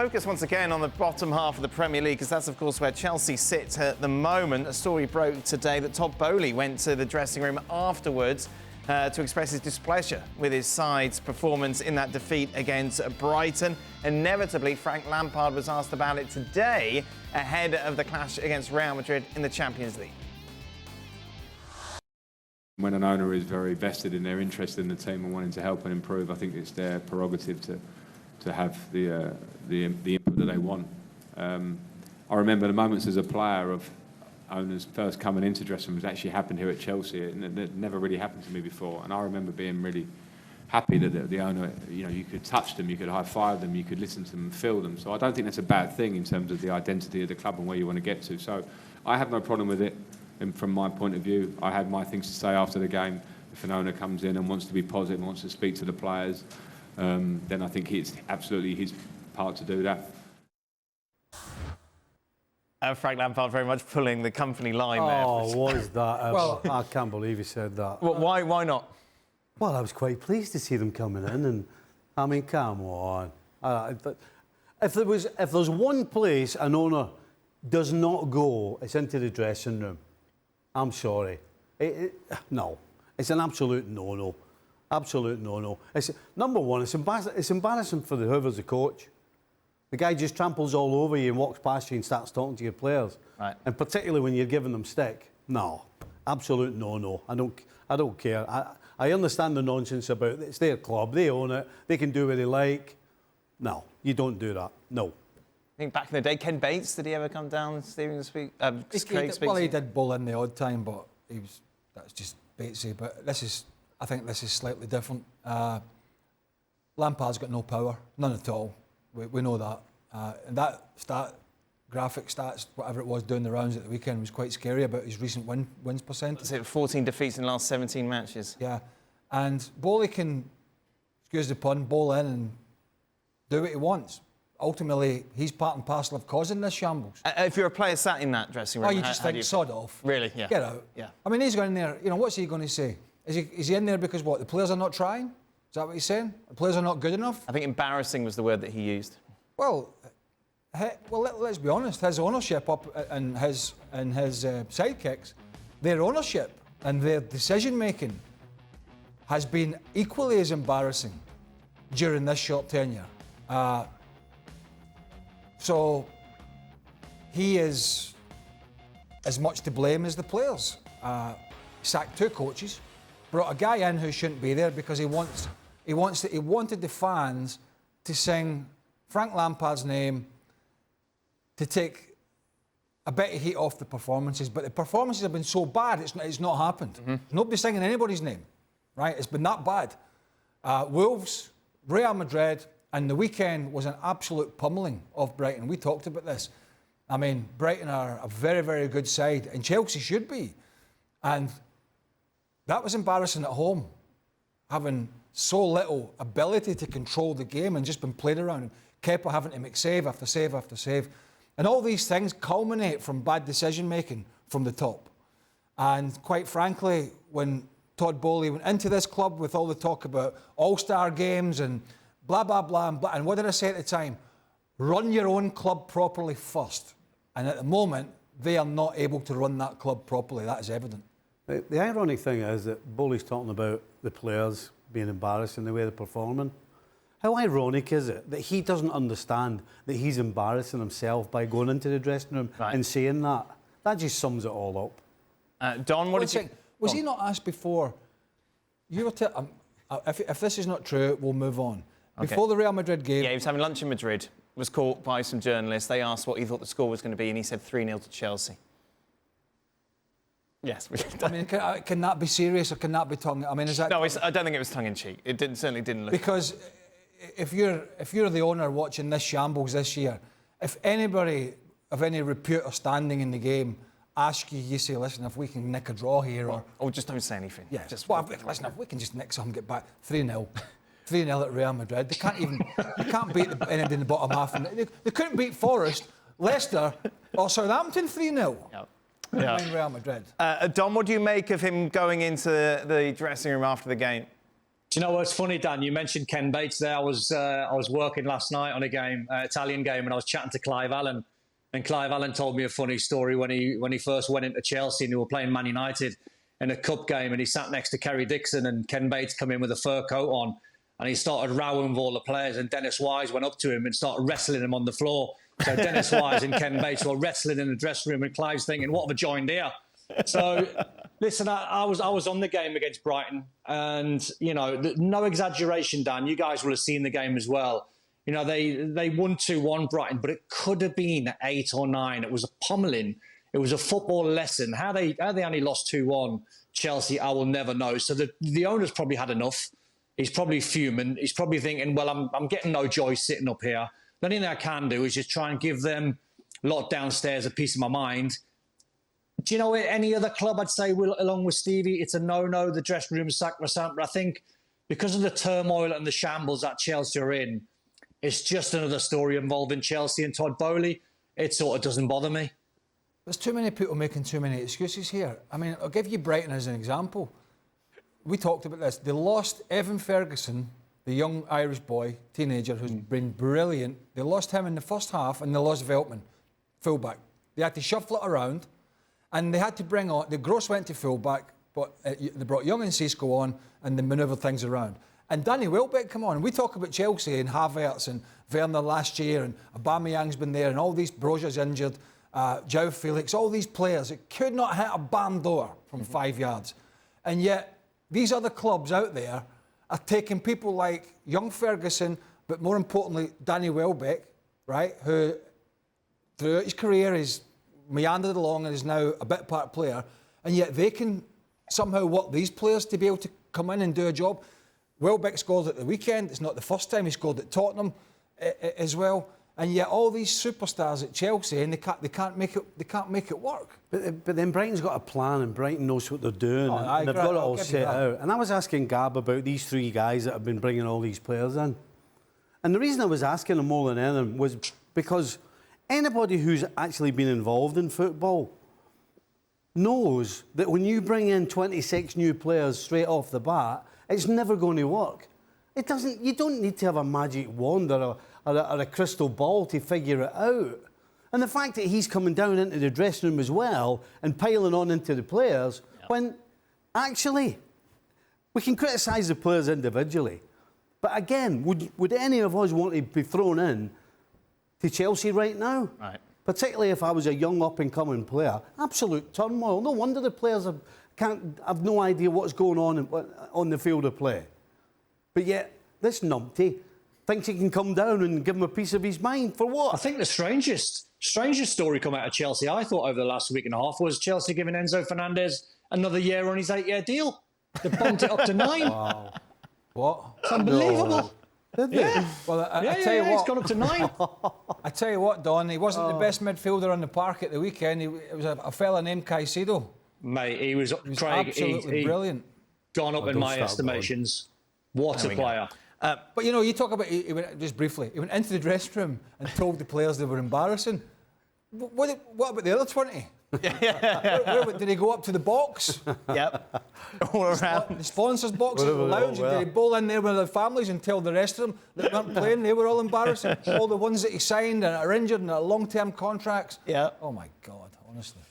Focus once again on the bottom half of the Premier League, because that's, of course, where Chelsea sit at the moment. A story broke today that Todd Boehly went to the dressing room afterwards to express his displeasure with his side's performance in that defeat against Brighton. Inevitably, Frank Lampard was asked about it today ahead of the clash against Real Madrid in the Champions League. When an owner is very vested in their interest in the team and wanting to help and improve, I think it's their prerogative to have the input that they want. I remember the moments as a player of owners first coming into dressing rooms actually happened here at Chelsea, and it never really happened to me before. And I remember being really happy that the owner, you could touch them, you could high five them, you could listen to them and feel them. So I don't think that's a bad thing in terms of the identity of the club and where you want to get to. So I have no problem with it. And from my point of view, I had my things to say after the game. If an owner comes in and wants to be positive and wants to speak to the players, then I think it's absolutely his part to do that. Frank Lampard very much pulling the company line there. Oh, was that? Well, I can't believe he said that. Well, why not? Well, I was quite pleased to see them coming in, and I mean, come on. If there's one place an owner does not go, it's into the dressing room. I'm sorry. No, it's an absolute no-no. Absolute no-no. Number one, it's embarrassing for whoever's the coach. The guy just tramples all over you and walks past you and starts talking to your players. Right. And particularly when you're giving them stick. No, absolute no-no. I don't care. I understand the nonsense about it's their club, they own it, they can do what they like. No, you don't do that. No. I think back in the day, Ken Bates, did he ever come down and Stephen speak? Well, he did bowl in the odd time, but that's just Batesy. But I think this is slightly different. Lampard's got no power, none at all. We know that. And that graphic stats, whatever it was, doing the rounds at the weekend was quite scary about his recent wins percentage. Is it 14 defeats in the last 17 matches? Yeah. And Boehly can, excuse the pun, bowl in and do what he wants. Ultimately, he's part and parcel of causing this shambles. If you're a player sat in that dressing room, you just think, sod off. Really? Yeah. Get out. Yeah. I mean, he's going in there, what's he going to say? Is he in there because what, the players are not trying? Is that what he's saying? The players are not good enough? I think embarrassing was the word that he used. Well, let's be honest. His ownership and his sidekicks, their ownership and their decision-making has been equally as embarrassing during this short tenure. So he is as much to blame as the players. Sacked 2 coaches, brought a guy in who shouldn't be there because he wanted the fans to sing Frank Lampard's name, to take a bit of heat off the performances. But the performances have been so bad, it's not happened. Mm-hmm. Nobody's singing anybody's name, right? It's been that bad. Wolves, Real Madrid, and the weekend was an absolute pummeling of Brighton. We talked about this. I mean, Brighton are a very, very good side, and Chelsea should be. And that was embarrassing at home, having so little ability to control the game and just been played around. Kepa having to make save after save after save. And all these things culminate from bad decision-making from the top. And quite frankly, when Todd Boehly went into this club with all the talk about all-star games and blah, blah, blah, and what did I say at the time? Run your own club properly first. And at the moment, they are not able to run that club properly. That is evident. The ironic thing is that Boehly's talking about the players being embarrassed in the way they're performing. How ironic is it that he doesn't understand that he's embarrassing himself by going into the dressing room and saying that? That just sums it all up. Don, what did you... Was he not asked before? You were if this is not true, we'll move on. Okay. Before the Real Madrid game... Yeah, he was having lunch in Madrid, was caught by some journalists. They asked what he thought the score was going to be, and he said 3-0 to Chelsea. Yes. I mean, can that be serious or can that be tongue? I mean, is that... No, I don't think it was tongue-in-cheek. It certainly didn't look... Because if you're the owner watching this shambles this year, if anybody of any repute or standing in the game asks you say, listen, if we can nick a draw here or just don't say anything. Yeah. Listen, if we can just nick something, get back 3-0. 3-0 at Real Madrid. They can't even... you can't beat anybody in the bottom half. They couldn't beat Forest, Leicester or Southampton 3-0. Yep. Yeah. Real Madrid. Don, what do you make of him going into the dressing room after the game? Do you know what's funny, Dan? You mentioned Ken Bates there. I was working last night on a game, Italian game, and I was chatting to Clive Allen. And Clive Allen told me a funny story when he first went into Chelsea and they were playing Man United in a cup game, and he sat next to Kerry Dixon, and Ken Bates come in with a fur coat on, and he started rowing with all the players, and Dennis Wise went up to him and started wrestling him on the floor. So Dennis Wise and Ken Bates were wrestling in the dressing room, and Clive's thinking, what have I joined here? So, listen, I was on the game against Brighton, and, you know, no exaggeration, Dan, you guys will have seen the game as well. You know, they won 2-1 Brighton, but it could have been 8 or 9. It was a pummeling. It was a football lesson. How they only lost 2-1 Chelsea, I will never know. So the owner's probably had enough. He's probably fuming. He's probably thinking, well, I'm getting no joy sitting up here. The only thing I can do is just try and give them lot downstairs a piece of my mind. Do you know any other club I'd say, along with Stevie, it's a no-no, the dressing room is sacrosanct, but I think because of the turmoil and the shambles that Chelsea are in, it's just another story involving Chelsea and Todd Boehly. It sort of doesn't bother me. There's too many people making too many excuses here. I mean, I'll give you Brighton as an example. We talked about this. They lost Evan Ferguson, the young Irish boy, teenager, who's been brilliant. They lost him in the first half, and they lost Veltman, fullback. They had to shuffle it around, and they had to bring on... The Gross went to fullback, but they brought Young and Sisco on, and they manoeuvred things around. And Danny Welbeck come on. We talk about Chelsea and Havertz and Werner last year, and Aubameyang's been there, and all these... Broja's injured, João Felix, all these players that could not hit a barn door from 5 yards. And yet, these other clubs out there are taking people like young Ferguson, but more importantly, Danny Welbeck, right, who throughout his career is meandered along and is now a bit part player, and yet they can somehow work these players to be able to come in and do a job. Welbeck scored at the weekend. It's not the first time he scored at Tottenham as well. And yet all these superstars at Chelsea, and they can't make it work. But then Brighton's got a plan, and Brighton knows what they're doing, and they've got it all set out. And I was asking Gab about these 3 guys that have been bringing all these players in. And the reason I was asking them more than anything was because anybody who's actually been involved in football knows that when you bring in 26 new players straight off the bat, it's never going to work. It doesn't. You don't need to have a magic wand or a crystal ball to figure it out. And the fact that he's coming down into the dressing room as well and piling on into the players, when actually we can criticise the players individually. But again, would any of us want to be thrown in to Chelsea right now? Right. Particularly if I was a young up-and-coming player. Absolute turmoil. No wonder the players have no idea what's going on the field of play. But yet, this numpty thinks he can come down and give him a piece of his mind. For what? I think the strangest story come out of Chelsea, I thought, over the last week and a half, was Chelsea giving Enzo Fernandez another year on his 8-year deal. They bumped it up to 9. Wow. What? It's unbelievable. No. Did they? Yeah. Well, I tell you what, it's gone up to 9. I tell you what, Don, he wasn't the best midfielder on the park at the weekend. It was a fella named Caicedo. Mate, he was Craig, absolutely brilliant. Gone up in my estimations. What a player. But, you know, you talk about, he went, just briefly, he went into the dressing room and told the players they were embarrassing. What about the other 20? Where did he go up to the box? Yep. All around. The sponsors' boxes, the lounge. Did he bowl in there with their families and tell the rest of them that weren't playing? They were all embarrassing. All the ones that he signed and are injured and are long-term contracts. Yeah. Oh, my God, honestly.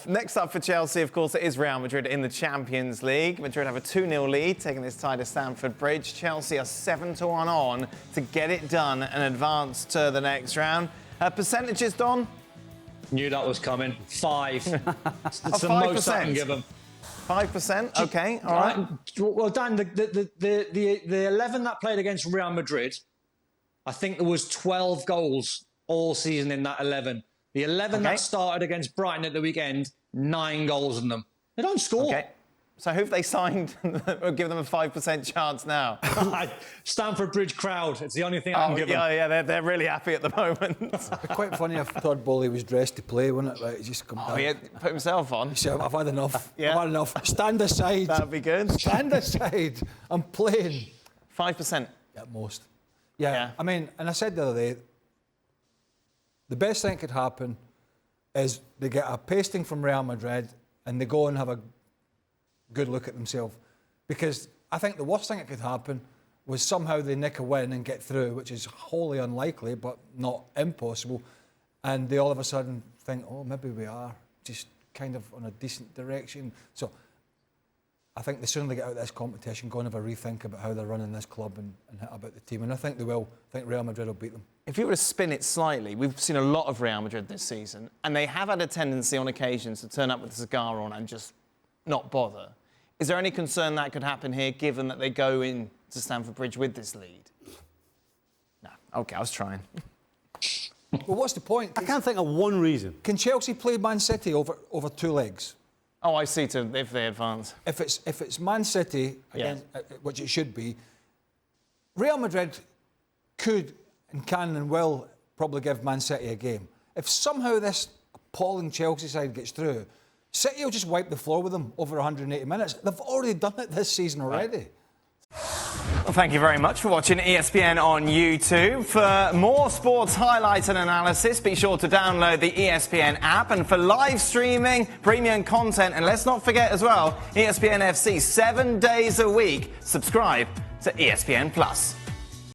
Next up for Chelsea, of course, it is Real Madrid in the Champions League. Madrid have a 2-0 lead, taking this tie to Stamford Bridge. Chelsea are 7-1 on to get it done and advance to the next round. Percentages, Don? Knew that was coming. 5. It's the 5%. most I can give them. 5%? OK, all right. Well, Dan, the 11 that played against Real Madrid, I think there was 12 goals all season in that 11. The 11 that started against Brighton at the weekend, 9 goals in them. They don't score. OK. So who have they signed or give them a 5% chance now? Stamford Bridge crowd. It's the only thing I can give them. Yeah, they're really happy at the moment. It'd be quite funny if Todd Boehly was dressed to play, wouldn't it? Like, he just come down. He put himself on. He said, I've had enough. Yeah. I've had enough. Stand aside. That'd be good. Stand aside. I'm playing. 5%. At most. Yeah. I mean, and I said the other day, the best thing that could happen is they get a pasting from Real Madrid and they go and have a good look at themselves. Because I think the worst thing that could happen was somehow they nick a win and get through, which is wholly unlikely, but not impossible. And they all of a sudden think, oh, maybe we are just kind of on a decent direction. So I think the sooner they get out of this competition, go and have a rethink about how they're running this club and about the team. And I think they will. I think Real Madrid will beat them. If you were to spin it slightly, we've seen a lot of Real Madrid this season, and they have had a tendency on occasions to turn up with a cigar on and just not bother. Is there any concern that could happen here, given that they go in to Stamford Bridge with this lead? No. OK, I was trying. Well, what's the point? I can't think of one reason. Can Chelsea play Man City over 2 legs? Oh, I see, if they advance. If it's Man City, again, which it should be, Real Madrid could and can and will probably give Man City a game. If somehow this appalling Chelsea side gets through, City will just wipe the floor with them over 180 minutes. They've already done it this season already. Right. Well, thank you very much for watching ESPN on YouTube. For more sports highlights and analysis, be sure to download the ESPN app. And for live streaming, premium content, and let's not forget as well, ESPN FC 7 days a week. Subscribe to ESPN+.